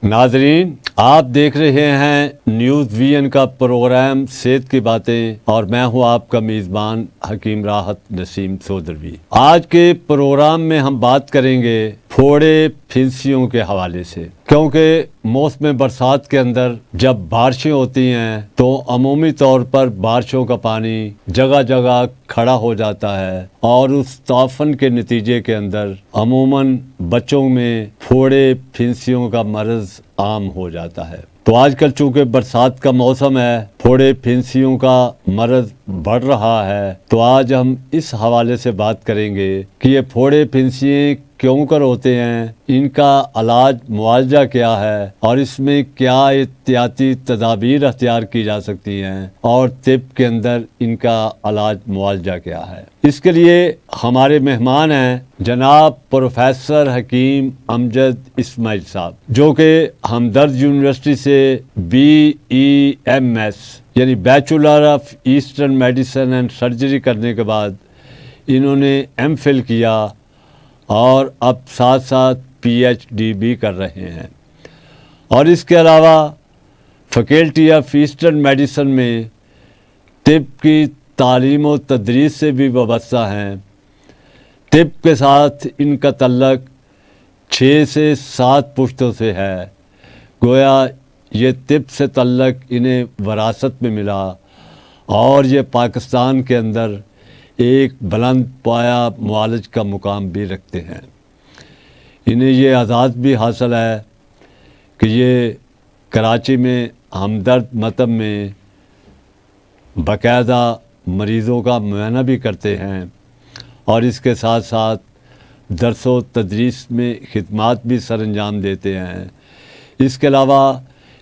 ناظرین، آپ دیکھ رہے ہیں نیوز وی این کا پروگرام صحت کی باتیں اور میں ہوں آپ کا میزبان حکیم راحت نسیم سودروی۔ آج کے پروگرام میں ہم بات کریں گے پھوڑے پھنسیوں کے حوالے سے، کیونکہ موسم برسات کے اندر جب بارشیں ہوتی ہیں تو عمومی طور پر بارشوں کا پانی جگہ جگہ کھڑا ہو جاتا ہے اور اس تعفن کے نتیجے کے اندر عموماً بچوں میں پھوڑے پھنسیوں کا مرض عام ہو جاتا ہے۔ تو آج کل چونکہ برسات کا موسم ہے، پھوڑے پھنسیوں کا مرض بڑھ رہا ہے، تو آج ہم اس حوالے سے بات کریں گے کہ یہ پھوڑے پھنسیے کیوں کر ہوتے ہیں، ان کا علاج معالجہ کیا ہے اور اس میں کیا احتیاطی تدابیر اختیار کی جا سکتی ہیں اور طب کے اندر ان کا علاج معالجہ کیا ہے۔ اس کے لیے ہمارے مہمان ہیں جناب پروفیسر حکیم امجد اسماعیل صاحب، جو کہ ہمدرد یونیورسٹی سے BEMS یعنی bachelor of eastern medicine and surgery کرنے کے بعد انہوں نے MPhil کیا اور اب ساتھ ساتھ PhD بھی کر رہے ہیں، اور اس کے علاوہ فیکلٹی آف ایسٹرن میڈیسن میں طب کی تعلیم و تدریس سے بھی وابستہ ہیں۔ طب کے ساتھ ان کا تعلق 6 سے 7 پشتوں سے ہے، گویا یہ طب سے تعلق انہیں وراثت میں ملا اور یہ پاکستان کے اندر ایک بلند پایا معالج کا مقام بھی رکھتے ہیں۔ انہیں یہ اعزاز بھی حاصل ہے کہ یہ کراچی میں ہمدرد مطب میں باقاعدہ مریضوں کا معائنہ بھی کرتے ہیں اور اس کے ساتھ ساتھ درس و تدریس میں خدمات بھی سر انجام دیتے ہیں۔ اس کے علاوہ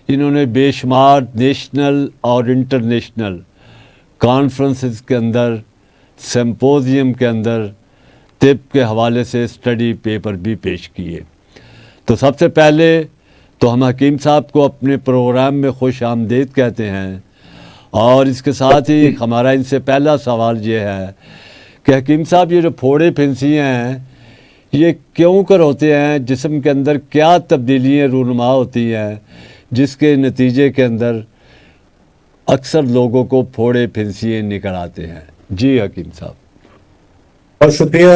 انہوں نے بے شمار نیشنل اور انٹرنیشنل کانفرنسز کے اندر، سمپوزیم کے اندر طب کے حوالے سے اسٹڈی پیپر بھی پیش کیے۔ تو سب سے پہلے تو ہم حکیم صاحب کو اپنے پروگرام میں خوش آمدید کہتے ہیں، اور اس کے ساتھ ہی ہمارا ان سے پہلا سوال یہ ہے کہ حکیم صاحب، یہ جو پھوڑے پھنسی ہیں یہ کیوں کر ہوتے ہیں؟ جسم کے اندر کیا تبدیلیاں رونما ہوتی ہیں جس کے نتیجے کے اندر اکثر لوگوں کو پھوڑے پھنسیے نکل آتے ہیں؟ جی حکیم صاحب۔ بہت شکریہ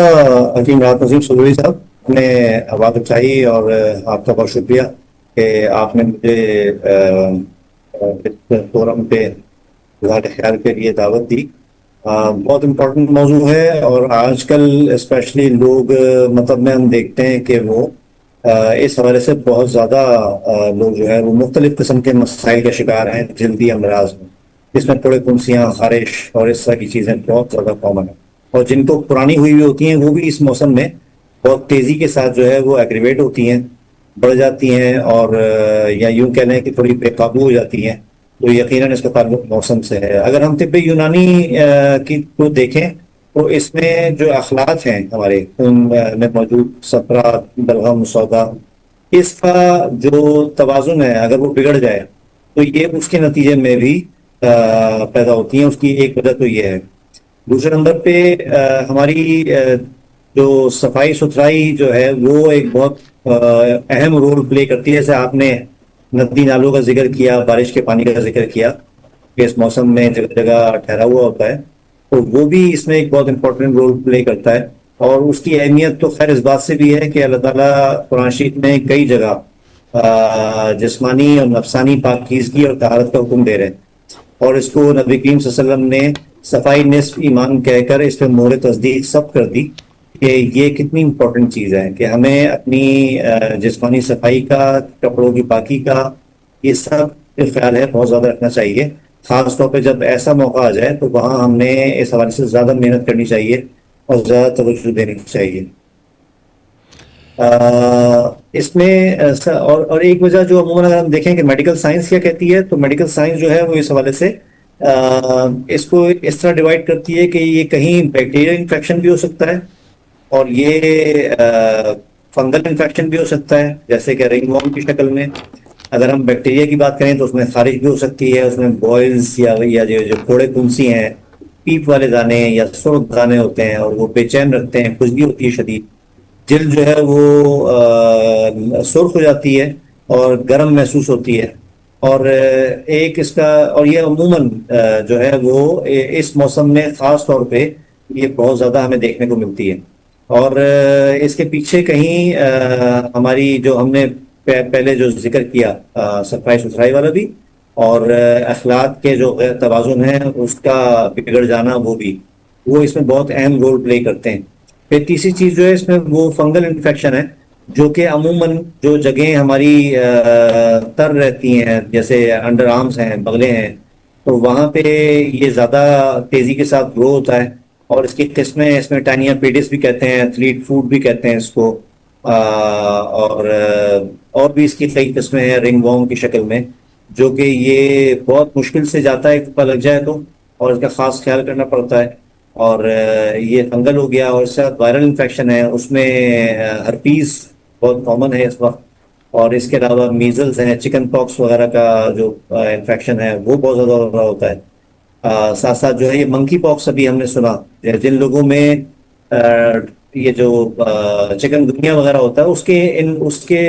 حکیم راحت نسیم سودروی صاحب، نے آواز اٹھائی، اور آپ کا بہت شکریہ کہ آپ نے مجھے اس فورم پہ اظہار خیال کے لیے دعوت دی۔ بہت امپورٹنٹ موضوع ہے، اور آج کل اسپیشلی لوگ مطلب میں ہم دیکھتے ہیں کہ وہ اس حوالے سے بہت زیادہ لوگ جو ہے وہ مختلف قسم کے مسائل کا شکار ہیں جلدی امراض میں، جس میں پھوڑے پھنسیاں، خارش اور اس طرح کی چیزیں بہت زیادہ کامن ہیں، اور جن کو پرانی ہوئی ہوتی ہیں وہ بھی اس موسم میں بہت تیزی کے ساتھ جو ہے وہ ایگریویٹ ہوتی ہیں، بڑھ جاتی ہیں، اور یا یوں کہہ لیں کہ تھوڑی بے قابو ہو جاتی ہیں۔ تو یقیناً اس کا تعلق موسم سے ہے۔ اگر ہم طب یونانی کی کو دیکھیں تو اس میں جو اخلاط ہیں ہمارے ان میں موجود صفرا، بلغم، سودا، اس کا جو توازن ہے اگر وہ بگڑ جائے تو یہ اس کے نتیجے میں بھی پیدا ہوتی ہیں۔ اس کی ایک وجہ تو یہ ہے۔ دوسرے نمبر پہ ہماری جو صفائی ستھرائی جو ہے وہ ایک بہت اہم رول پلے کرتی ہے۔ جیسے آپ نے ندی نالوں کا ذکر کیا، بارش کے پانی کا ذکر کیا کہ اس موسم میں جگہ جگہ ٹھہرا ہوا ہوتا ہے، تو وہ بھی اس میں ایک بہت امپورٹنٹ رول پلے کرتا ہے، اور اس کی اہمیت تو خیر اس بات سے بھی ہے کہ اللہ تعالیٰ قرآن شریف میں کئی جگہ جسمانی اور نفسانی پاکیزگی اور طہارت کا حکم دے رہے ہیں، اور اس کو نبی کریم صلی اللہ علیہ وسلم نے صفائی نصف ایمان کہہ کر اس پہ مہر تصدیق سب کر دی کہ یہ کتنی امپورٹنٹ چیز ہے کہ ہمیں اپنی جسمانی صفائی کا، کپڑوں کی پاکی کا، یہ سب خیال ہے بہت زیادہ رکھنا چاہیے۔ خاص طور پہ جب ایسا موقع آ جائے تو وہاں ہم نے اس حوالے سے زیادہ محنت کرنی چاہیے اور زیادہ توجہ دینی چاہیے۔ اس میں اور ایک وجہ جو عموماً اگر ہم دیکھیں کہ میڈیکل سائنس کیا کہتی ہے، تو میڈیکل سائنس جو ہے وہ اس حوالے سے اس کو اس طرح ڈیوائڈ کرتی ہے کہ یہ کہیں بیکٹیریل انفیکشن بھی ہو سکتا ہے، اور یہ فنگل انفیکشن بھی ہو سکتا ہے، جیسے کہ رنگ وارم کی شکل میں۔ اگر ہم بیکٹیریا کی بات کریں تو اس میں خارش بھی ہو سکتی ہے، اس میں بوائلز یا جو پھوڑے پھنسی ہیں، پیپ والے دانے یا سرخ دانے ہوتے ہیں، اور وہ بے چین رکھتے ہیں، کھجلی ہوتی ہے شدید، جلد جو ہے وہ سرخ ہو جاتی ہے، اور گرم محسوس ہوتی ہے. اور ایک اس کا اور یہ عموماً جو ہے وہ اس موسم میں خاص طور پہ یہ بہت زیادہ ہمیں دیکھنے کو ملتی ہے. اور اس کے پیچھے کہیں ہماری جو ہم نے پہلے جو ذکر کیا صفائی ستھرائی والا بھی، اور اخلاق کے جو غیر توازن ہے اس کا بگڑ جانا، وہ اس میں بہت اہم رول پلے کرتے ہیں. پھر تیسری چیز جو ہے اس میں وہ فنگل انفیکشن ہے، جو کہ عموماً جو جگہیں ہماری تر رہتی ہیں جیسے انڈر آرمز ہیں، بغلیں ہیں، تو وہاں پہ یہ زیادہ تیزی کے ساتھ گرو ہوتا ہے. اور اس کی قسمیں اس میں ٹائنیا پیڈس بھی کہتے ہیں، ایتھلیٹ فوٹ بھی کہتے ہیں اس کو. اور بھی اس کی کئی قسمیں ہیں رنگ وارم کی شکل میں، جو کہ یہ بہت مشکل سے جاتا ہے پتہ لگ جائے تو، اور اس کا خاص خیال کرنا پڑتا ہے. اور یہ فنگل ہو گیا، اور اس کے ساتھ وائرل انفیکشن ہے، اس میں ہرپیز بہت کامن ہے اس وقت. اور اس کے علاوہ میزلز ہیں، چکن پاکس وغیرہ کا جو انفیکشن ہے وہ بہت زیادہ ہو رہا ہوتا ہے. ساتھ ساتھ جو ہے یہ منکی پاکس ابھی ہم نے سنا، جن لوگوں میں یہ جو چکن گنیا وغیرہ ہوتا ہے اس کے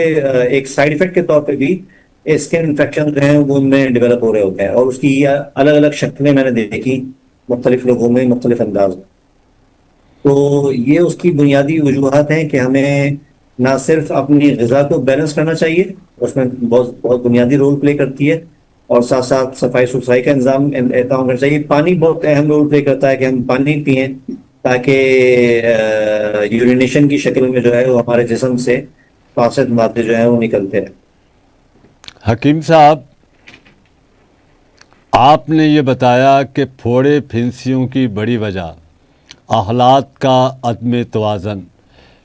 ایک سائیڈ افیکٹ کے طور پہ بھی اسکن انفیکشن جو ہیں وہ ان میں ڈیولپ ہو رہے ہوتے ہیں. اور اس کی الگ الگ شکلیں میں نے دیکھی مختلف لوگوں میں مختلف انداز میں. تو یہ اس کی بنیادی وجوہات ہیں کہ ہمیں نہ صرف اپنی غذا کو بیلنس کرنا چاہیے، اس میں بہت بہت بنیادی رول پلے کرتی ہے، اور ساتھ ساتھ صفائی ستھرائی کا اہتمام کرنا چاہیے. پانی بہت اہم رول پلے کرتا ہے کہ ہم پانی پئیں تاکہ یورینیشن کی شکل میں جو ہے وہ ہمارے جسم سے فاسد مادے جو ہیں وہ نکلتے ہیں. حکیم صاحب، آپ نے یہ بتایا کہ پھوڑے پھنسیوں کی بڑی وجہ اخلاق کا عدم توازن،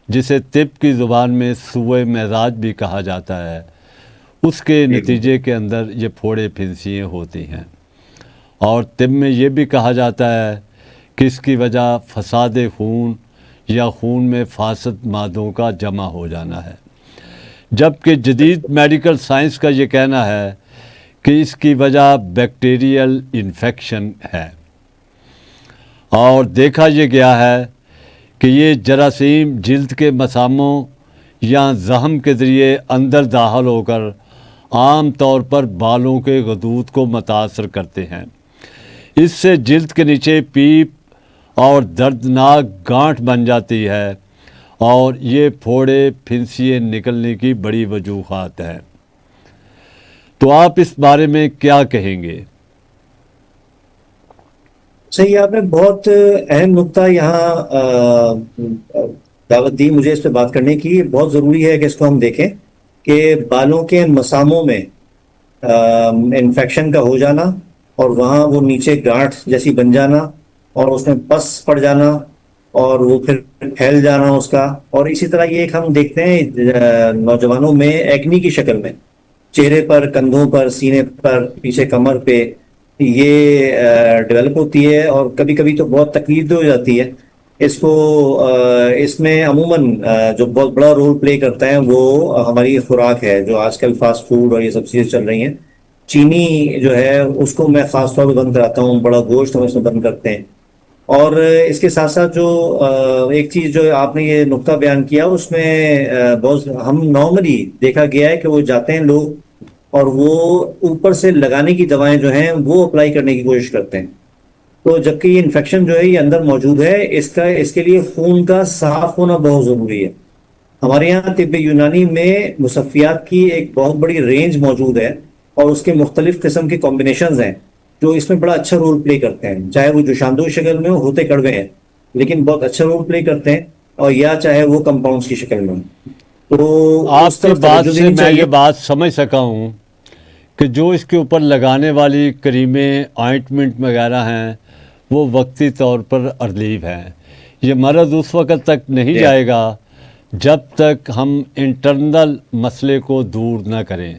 جسے طب کی زبان میں سوء مزاج بھی کہا جاتا ہے، اس کے نتیجے کے اندر یہ پھوڑے پھنسیاں ہوتی ہیں. اور طب میں یہ بھی کہا جاتا ہے کہ اس کی وجہ فساد خون یا خون میں فاسد مادوں کا جمع ہو جانا ہے، جبکہ جدید میڈیکل سائنس کا یہ کہنا ہے کہ اس کی وجہ بیکٹیریل انفیکشن ہے. اور دیکھا یہ گیا ہے کہ یہ جراثیم جلد کے مساموں یا زخم کے ذریعے اندر داخل ہو کر عام طور پر بالوں کے غدود کو متاثر کرتے ہیں. اس سے جلد کے نیچے پیپ اور دردناک گانٹھ بن جاتی ہے، اور یہ پھوڑے پھنسیے نکلنے کی بڑی وجوہات ہیں. تو آپ اس بارے میں کیا کہیں گے؟ صحیح، آپ نے بہت اہم نقطہ یہاں دعوت دی مجھے اس پہ بات کرنے کی. بہت ضروری ہے کہ اس کو ہم دیکھیں کہ بالوں کے مساموں میں انفیکشن کا ہو جانا، اور وہاں وہ نیچے گانٹھ جیسی بن جانا، اور اس میں پس پڑ جانا، اور وہ پھر پھیل جانا اس کا. اور اسی طرح یہ ایک ہم دیکھتے ہیں نوجوانوں میں ایکنی کی شکل میں، چہرے پر، کندھوں پر، سینے پر، پیچھے کمر پہ یہ ڈیولپ ہوتی ہے، اور کبھی کبھی تو بہت تکلیف دہ ہو جاتی ہے. اس میں عموماً جو بہت بڑا رول پلے کرتا ہے وہ ہماری خوراک ہے، جو آج کل فاسٹ فوڈ اور یہ سب چیزیں چل رہی ہیں. چینی جو ہے اس کو میں خاص طور پہ بند کراتا ہوں، بڑا گوشت ہم اس میں بند کرتے ہیں. اور اس کے ساتھ ساتھ جو ایک چیز جو آپ نے یہ نقطہ بیان کیا، اس میں بہت ہم نارملی دیکھا گیا ہے کہ وہ جاتے ہیں لوگ اور وہ اوپر سے لگانے کی دوائیں جو ہیں وہ اپلائی کرنے کی کوشش کرتے ہیں. تو جبکہ یہ انفیکشن جو ہے یہ اندر موجود ہے، اس کے لیے خون کا صاف ہونا بہت ضروری ہے. ہمارے یہاں طب یونانی میں مصفیات کی ایک بہت بڑی رینج موجود ہے، اور اس کے مختلف قسم کے کمبینیشنز ہیں جو اس میں بڑا اچھا رول پلے کرتے ہیں، چاہے وہ جوشاندو شکل میں ہوتے کڑوے ہیں لیکن بہت اچھا رول پلے کرتے ہیں، اور یا چاہے وہ کمپاؤنڈز کی شکل میں. تو اس آپ کی طرف بات توجہ سے دینی میں چاہیے. یہ بات سمجھ سکا ہوں کہ جو اس کے اوپر لگانے والی کریمیں، آئنٹمنٹ وغیرہ ہیں وہ وقتی طور پر ریلیف ہیں. یہ مرض اس وقت تک نہیں جائے گا جب تک ہم انٹرنل مسئلے کو دور نہ کریں،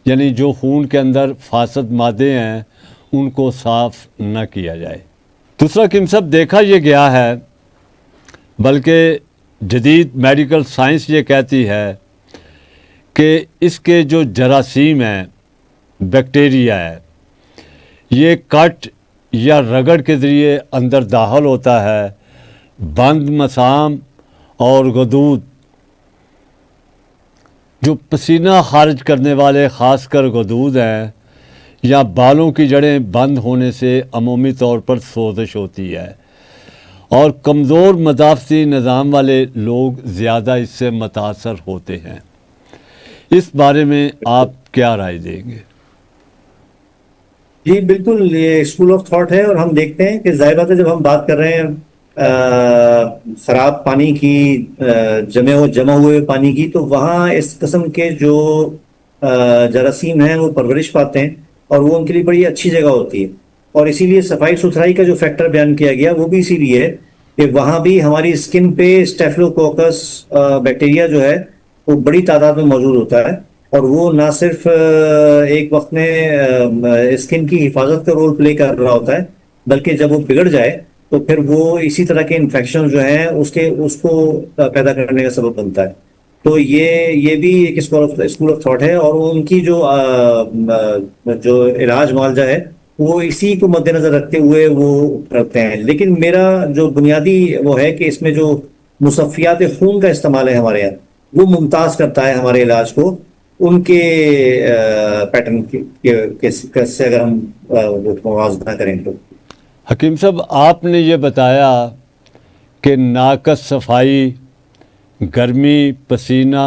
یعنی جو خون کے اندر فاسد مادے ہیں ان کو صاف نہ کیا جائے. دوسرا حکیم صاحب، دیکھا یہ گیا ہے، بلکہ جدید میڈیکل سائنس یہ کہتی ہے کہ اس کے جو جراثیم ہیں، بیکٹیریا ہے، یہ کٹ یا رگڑ کے ذریعے اندر داخل ہوتا ہے بند مسام اور غدود جو پسینہ خارج کرنے والے خاص کر غدود ہیں یا بالوں کی جڑیں بند ہونے سے عمومی طور پر سوزش ہوتی ہے اور کمزور مدافعتی نظام والے لوگ زیادہ اس سے متاثر ہوتے ہیں۔ اس بارے میں آپ کیا رائے دیں گے؟ جی بالکل، یہ اسکول آف تھاٹ ہے، اور ہم دیکھتے ہیں کہ ظاہر بات ہے جب ہم بات کر رہے ہیں خراب پانی کی، جمع ہوئے پانی کی، تو وہاں اس قسم کے جو جراثیم ہیں وہ پرورش پاتے ہیں، اور وہ ان کے لیے بڑی اچھی جگہ ہوتی ہے، اور اسی لیے صفائی ستھرائی کا جو فیکٹر بیان کیا گیا وہ بھی اسی لیے ہے کہ وہاں بھی ہماری اسکن پہ اسٹیفلوکوکس بیکٹیریا جو ہے وہ بڑی تعداد میں موجود ہوتا ہے، اور وہ نہ صرف ایک وقت میں اسکن کی حفاظت کا رول پلے کر رہا ہوتا ہے، بلکہ جب وہ بگڑ جائے تو پھر وہ اسی طرح کے انفیکشن جو ہیں اس کو پیدا کرنے کا سبب بنتا ہے۔ تو یہ بھی ایک اسکول آف تھاٹ ہے، اور ان کی جو علاج معالجہ ہے وہ اسی کو مد نظر رکھتے ہوئے وہ رکھتے ہیں۔ لیکن میرا جو بنیادی وہ ہے کہ اس میں جو مصفیات خون کا استعمال ہے ہمارے یہاں، وہ ممتاز کرتا ہے ہمارے علاج کو ان کے پیٹرن سے اگر ہم وہ موازنہ کریں تو۔ حکیم صاحب، آپ نے یہ بتایا کہ ناقص صفائی، گرمی، پسینہ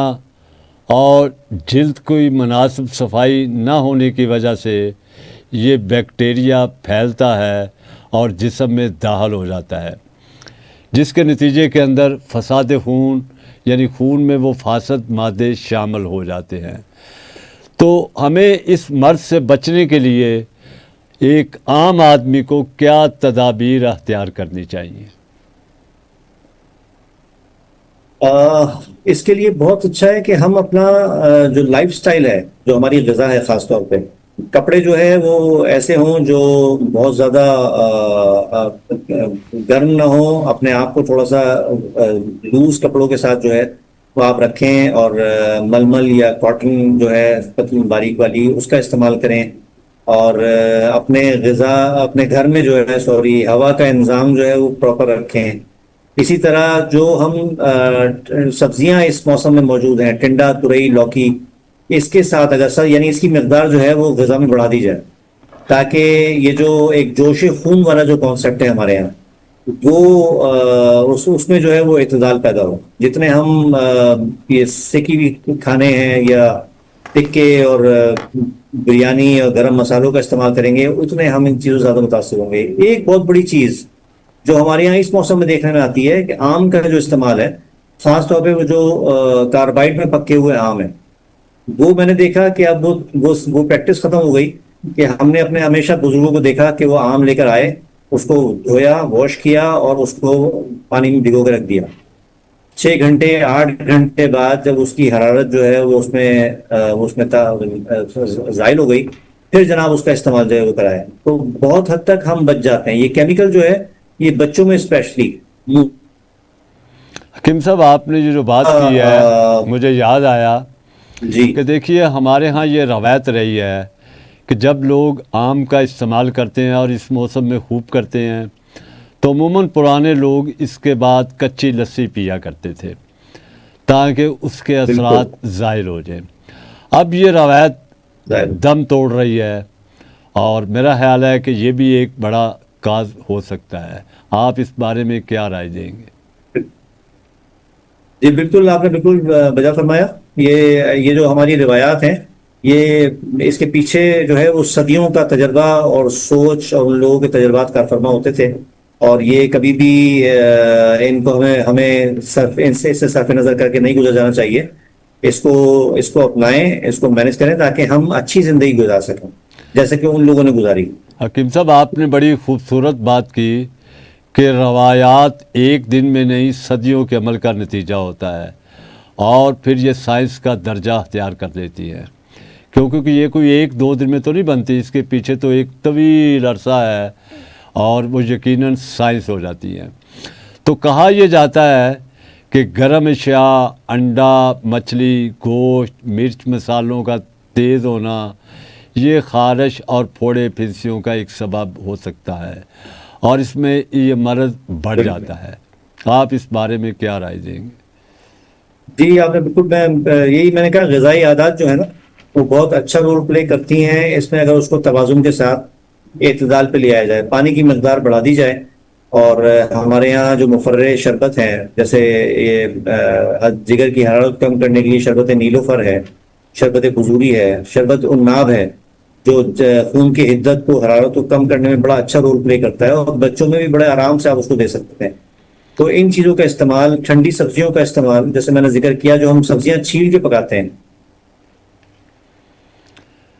اور جلد کی مناسب صفائی نہ ہونے کی وجہ سے یہ بیکٹیریا پھیلتا ہے اور جسم میں داخل ہو جاتا ہے، جس کے نتیجے کے اندر فساد خون یعنی خون میں وہ فاسد مادے شامل ہو جاتے ہیں۔ تو ہمیں اس مرض سے بچنے کے لیے ایک عام آدمی کو کیا تدابیر اختیار کرنی چاہیے؟ اس کے لیے بہت اچھا ہے کہ ہم اپنا جو لائف سٹائل ہے، جو ہماری غذا ہے، خاص طور پہ کپڑے جو ہے وہ ایسے ہوں جو بہت زیادہ گرم نہ ہوں، اپنے آپ کو تھوڑا سا لوز کپڑوں کے ساتھ جو ہے وہ آپ رکھیں، اور ململ یا کاٹن جو ہے پتلی باریک والی اس کا استعمال کریں، اور اپنے گھر میں جو ہے ہوا کا انتظام جو ہے وہ پراپر رکھیں۔ اسی طرح جو ہم سبزیاں اس موسم میں موجود ہیں، ٹنڈا، ترئی، لوکی، اس کے ساتھ اگر یعنی اس کی مقدار جو ہے وہ غذا میں بڑھا دی جائے، تاکہ یہ جو ایک جوش خون والا جو کانسیپٹ ہے ہمارے یہاں، وہ اس میں جو ہے وہ اعتدال پیدا ہو۔ جتنے ہم یہ سکی ہوئی کھانے ہیں یا ٹکے اور بریانی اور گرم مسالوں کا استعمال کریں گے، اتنے ہم ان چیزوں سے زیادہ متاثر ہوں گے۔ ایک بہت بڑی چیز جو ہمارے یہاں اس موسم میں دیکھنے میں آتی ہے کہ آم کا جو استعمال ہے، خاص طور پہ وہ جو کاربائڈ میں پکے ہوئے آم ہیں، وہ میں نے دیکھا کہ اب وہ پریکٹس ختم ہو گئی، کہ ہم نے اپنے ہمیشہ بزرگوں کو دیکھا کہ وہ آم لے کر آئے، اس کو دھویا، واش کیا، اور اس کو پانی میں بھگو کے رکھ دیا۔ 6 گھنٹے 8 گھنٹے بعد جب اس کی حرارت جو ہے وہ اس میں زائل ہو گئی، پھر جناب اس کا استعمال جو ہے وہ کرایا، تو بہت حد تک ہم بچ جاتے ہیں۔ یہ کیمیکل جو ہے یہ بچوں میں اسپیشلی حکیم صاحب، آپ نے جو بات کی ہے مجھے یاد آیا جی کہ دیکھیے ہمارے ہاں یہ روایت رہی ہے کہ جب لوگ آم کا استعمال کرتے ہیں اور اس موسم میں خوب کرتے ہیں تو عموماً پرانے لوگ اس کے بعد کچی لسی پیا کرتے تھے تاکہ اس کے اثرات ظاہر ہو جائیں۔ اب یہ روایت دم توڑ رہی ہے، اور میرا خیال ہے کہ یہ بھی ایک بڑا کاز ہو سکتا ہے۔ آپ اس بارے میں کیا رائے دیں گے؟ جی بالکل، آپ نے بالکل بجا فرمایا۔ یہ جو ہماری روایات ہیں، یہ اس کے پیچھے جو ہے وہ صدیوں کا تجربہ اور سوچ اور ان لوگوں کے تجربات کار فرما ہوتے تھے، اور یہ کبھی بھی ان کو ہمیں ان سے صرف نظر کر کے نہیں گزر جانا چاہیے۔ اس کو اپنائیں، اس کو مینج کریں تاکہ ہم اچھی زندگی گزار سکیں جیسے کہ ان لوگوں نے گزاری۔ حکیم صاحب، آپ نے بڑی خوبصورت بات کی کہ روایات ایک دن میں نہیں صدیوں کے عمل کا نتیجہ ہوتا ہے، اور پھر یہ سائنس کا درجہ اختیار کر لیتی ہے، کیونکہ یہ کوئی ایک دو دن میں تو نہیں بنتی، اس کے پیچھے تو ایک طویل عرصہ ہے، اور وہ یقیناً سائنس ہو جاتی ہے۔ تو کہا یہ جاتا ہے کہ گرم اشیاء، انڈا، مچھلی، گوشت، مرچ مسالوں کا تیز ہونا یہ خارش اور پھوڑے پھنسیوں کا ایک سبب ہو سکتا ہے، اور اس میں یہ مرض بڑھ جاتا ہے۔ آپ اس بارے میں کیا رائے دیں گے؟ جی آپ نے بالکل، یہی میں نے کہا، غذائی عادات جو ہے نا وہ بہت اچھا رول پلے کرتی ہیں اس میں، اگر اس کو توازن کے ساتھ اعتدال پہ لے آیا جائے، پانی کی مقدار بڑھا دی جائے، اور ہمارے یہاں جو مفرح شربت ہیں، جیسے یہ جگر کی حرارت کم کرنے کے لیے شربت نیلوفر ہے، شربت بزوری ہے، شربت الناب ہے، جو خون کی حدت کو، حرارت کو کم کرنے میں بڑا اچھا رول پلے کرتا ہے، اور بچوں میں بھی بڑے آرام سے آپ اس کو دے سکتے ہیں۔ تو ان چیزوں کا استعمال، ٹھنڈی سبزیوں کا استعمال، جیسے میں نے ذکر کیا، جو ہم سبزیاں چھیل کے پکاتے ہیں،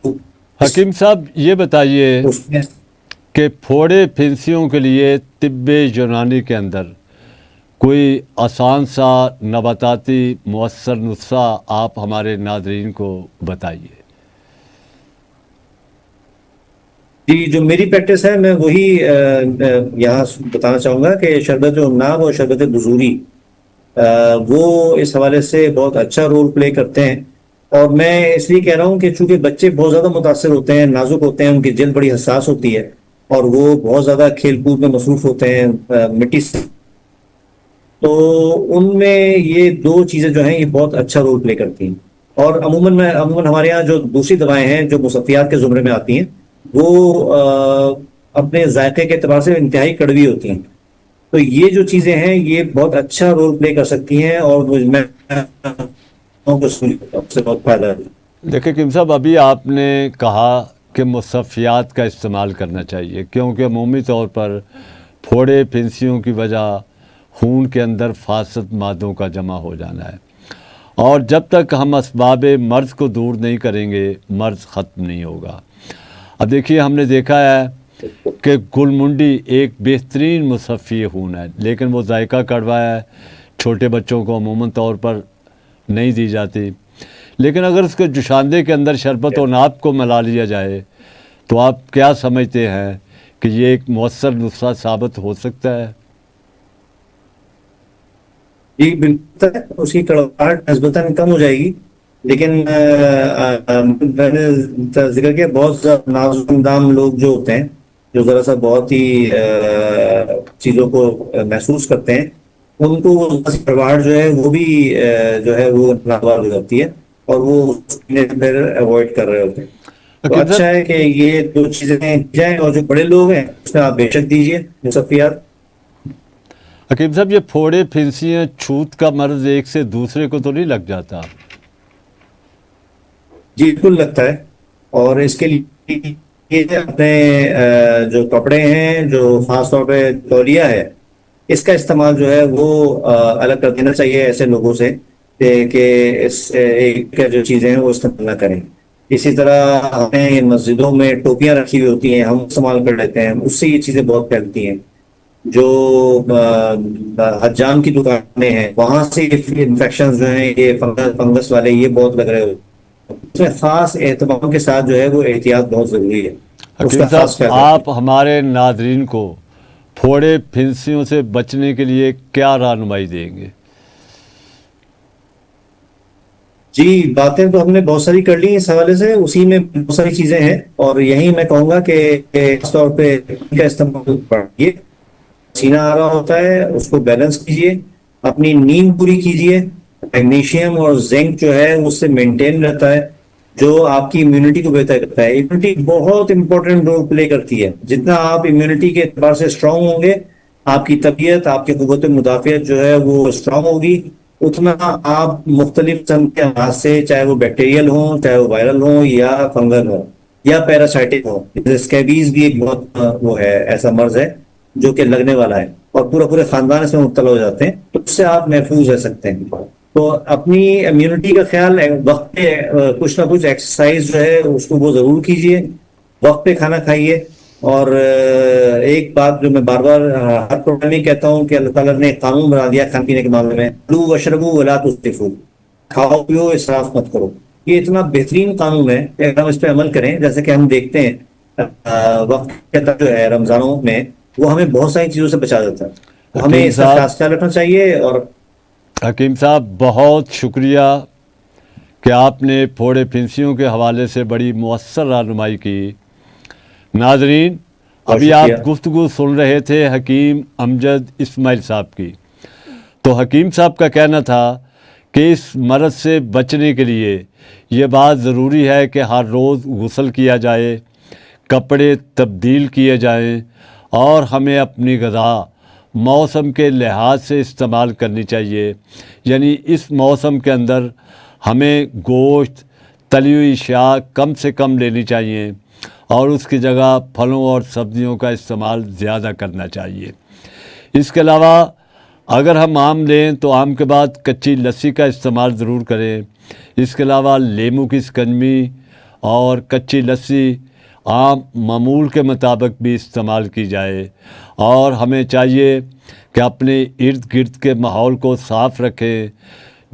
اس حکیم صاحب یہ بتائیے اس میں کہ پھوڑے پھنسیوں کے لیے طب یونانی کے اندر کوئی آسان سا نباتاتی مؤثر نسخہ آپ ہمارے ناظرین کو بتائیے۔ جی، جو میری پریکٹس ہے میں وہی یہاں بتانا چاہوں گا کہ شربت الناب اور شربت بزوری وہ اس حوالے سے بہت اچھا رول پلے کرتے ہیں۔ اور میں اس لیے کہہ رہا ہوں کہ چونکہ بچے بہت زیادہ متاثر ہوتے ہیں، نازک ہوتے ہیں، ان کی جلد بڑی حساس ہوتی ہے، اور وہ بہت زیادہ کھیل کود میں مصروف ہوتے ہیں، مٹی سے، تو ان میں یہ دو چیزیں جو ہیں یہ بہت اچھا رول پلے کرتی ہیں۔ اور عموماً ہمارے یہاں جو دوسری دوائیں ہیں جو مصفیات کے زمرے میں آتی ہیں، وہ اپنے ذائقے کے اعتبار سے انتہائی کڑوی ہوتی ہیں۔ تو یہ جو چیزیں ہیں یہ بہت اچھا رول پلے کر سکتی ہیں، اور میں سے بہت فائدہ ہے۔ دیکھیں حکیم صاحب، ابھی آپ نے کہا کہ مصفیات کا استعمال کرنا چاہیے، کیونکہ عمومی طور پر پھوڑے پھنسیوں کی وجہ خون کے اندر فاسد مادوں کا جمع ہو جانا ہے، اور جب تک ہم اسباب مرض کو دور نہیں کریں گے مرض ختم نہیں ہوگا۔ اب دیکھیے، ہم نے دیکھا ہے کہ گل منڈی ایک بہترین مصفی خون ہے، لیکن وہ ذائقہ کڑوا ہے، چھوٹے بچوں کو عموماً طور پر نہیں دی جاتی۔ لیکن اگر اس کے جوشاندے کے اندر شربت و ناب کو ملا لیا جائے تو آپ کیا سمجھتے ہیں کہ یہ ایک مؤثر نسخہ ثابت ہو سکتا ہے؟ جی بالکل، اس کی کڑواہٹ نسبتاً کم ہو جائے گی، لیکن میں نے ذکر کیا، بہت زیادہ نازک اندام لوگ جو ہوتے ہیں، جو ذرا سا بہت ہی چیزوں کو محسوس کرتے ہیں، ان کو وہ کڑواہٹ جو ہے وہ بھی جو ہے وہ ناگوار ہو جاتی ہے، اور وہ اس کو پھر اوائڈ کر رہے ہوتے ہیں۔ تو حکیم اچھا صاحب ہے کہ یہ دو چیزیں جائیں، اور جو بڑے لوگ ہیں اس میں آپ بے شک دیجیے مصفیات۔ حکیم صاحب یہ پھوڑے پھنسیاں چھوت کا مرض ایک سے دوسرے کو تو نہیں لگ جاتا؟ جی بالکل لگتا ہے، اور اس کے لیے اپنے جو کپڑے ہیں، جو خاص طور پہ تولیہ ہے، اس کا استعمال جو ہے وہ الگ کر دینا چاہیے ایسے لوگوں سے، کہ اس ایک جو چیزیں ہیں وہ استعمال نہ کریں۔ اسی طرح ہمیں مسجدوں میں ٹوپیاں رکھی ہوئی ہوتی ہیں، ہم استعمال کر لیتے ہیں، اس سے یہ چیزیں بہت پھیلتی ہیں۔ جو حجام کی دکانیں ہیں وہاں سے انفیکشن جو ہیں، یہ فنگس والے، یہ بہت لگ رہے ہوتے ہیں۔ اس میں خاص اہتمام کے ساتھ جو ہے وہ احتیاط بہت ضروری ہے، اس حکیم کا صاحب، خاص خیال رکھیں۔ آپ ہمارے ناظرین کو پھوڑے پھنسیوں سے بچنے کے لیے کیا رہنمائی دیں گے؟ جی باتیں تو ہم نے بہت ساری کر لی اس حوالے سے، اسی میں بہت ساری چیزیں ہیں، اور یہی میں کہوں گا کہ خاص طور پہ ان کا استعمال بڑھائیے۔ پسینہ آ رہا ہوتا ہے اس کو بیلنس کیجیے، اپنی نیند پوری کیجیے، میگنیشیم اور زنک جو ہے اس سے مینٹین رہتا ہے، جو آپ کی امیونٹی کو بہتر کرتا ہے۔ امیونٹی بہت امپورٹنٹ رول پلے کرتی ہے، جتنا آپ امیونٹی کے اعتبار سے اسٹرانگ ہوں گے، آپ کی طبیعت، آپ کی قوت مدافعت جو ہے وہ اسٹرانگ ہوگی، اتنا آپ مختلف قسم کے امراض سے، چاہے وہ بیکٹیریل ہوں، چاہے وہ وائرل ہوں، یا فنگل ہوں، یا پیراسائٹک ہوں۔ اسکیبیز بھی ایک بہت وہ ہے، ایسا مرض ہے جو کہ لگنے والا ہے، اور پورے خاندان اس میں مبتلا ہو جاتے ہیں، تو اس سے آپ محفوظ رہ سکتے ہیں۔ تو اپنی امیونٹی کا خیال وقت پہ کچھ نہ کچھ ایکسرسائز جو ہے اس کو وہ ضرور کیجیے، وقت پہ کھانا کھائیے، اور ایک بات جو میں بار بار ہر پروگرام میں کہتا ہوں کہ اللہ تعالیٰ نے ایک قانون بنا دیا کھان پینے کے معاملے میں، کلو وشربو ولا تسرفوا، کھاؤ پیو اسراف مت کرو۔ یہ اتنا بہترین قانون ہے کہ اگر ہم اس پہ عمل کریں، جیسے کہ ہم دیکھتے ہیں وقت کے اندر جو ہے رمضانوں میں وہ ہمیں بہت ساری چیزوں سے بچا دیتا ہے، تو ہمیں حکیم اس کا صاحب خاص خیال رکھنا چاہیے۔ اور حکیم صاحب بہت شکریہ کہ آپ نے پھوڑے پھنسیوں کے حوالے سے بڑی مؤثر رہنمائی کی۔ ناظرین، بہت ابھی آپ شکریہ۔ گفتگو سن رہے تھے حکیم امجد اسماعیل صاحب کی۔ تو حکیم صاحب کا کہنا تھا کہ اس مرض سے بچنے کے لیے یہ بات ضروری ہے کہ ہر روز غسل کیا جائے، کپڑے تبدیل کیے جائیں، اور ہمیں اپنی غذا موسم کے لحاظ سے استعمال کرنی چاہیے۔ یعنی اس موسم کے اندر ہمیں گوشت، تلی ہوئی اشیاء کم سے کم لینی چاہیے، اور اس کی جگہ پھلوں اور سبزیوں کا استعمال زیادہ کرنا چاہیے۔ اس کے علاوہ اگر ہم آم لیں تو آم کے بعد کچی لسی کا استعمال ضرور کریں۔ اس کے علاوہ لیموں کی شکنجی اور کچی لسی عام معمول کے مطابق بھی استعمال کی جائے، اور ہمیں چاہیے کہ اپنے ارد گرد کے ماحول کو صاف رکھیں۔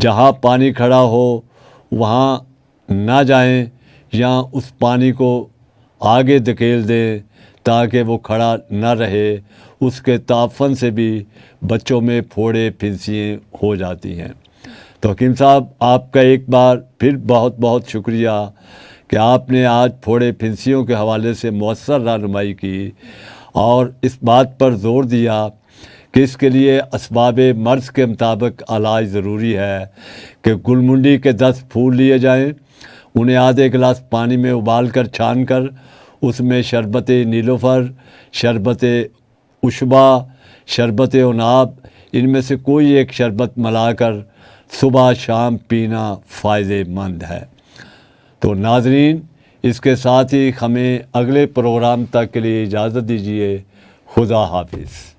جہاں پانی کھڑا ہو وہاں نہ جائیں، یا اس پانی کو آگے دھکیل دیں تاکہ وہ کھڑا نہ رہے۔ اس کے تعفن سے بھی بچوں میں پھوڑے پھنسیاں ہو جاتی ہیں۔ تو حکیم صاحب، آپ کا ایک بار پھر بہت بہت شکریہ کہ آپ نے آج پھوڑے پھنسیوں کے حوالے سے مؤثر رہنمائی کی، اور اس بات پر زور دیا کہ اس کے لیے اسباب مرض کے مطابق علاج ضروری ہے کہ گلمنڈی کے 10 پھول لیے جائیں، انہیں آدھے گلاس پانی میں ابال کر چھان کر اس میں شربت نیلوفر، شربت عشبہ، شربت عناب، ان میں سے کوئی ایک شربت ملا کر صبح شام پینا فائدہ مند ہے۔ تو ناظرین، اس کے ساتھ ہی ہمیں اگلے پروگرام تک کے لیے اجازت دیجیے۔ خدا حافظ۔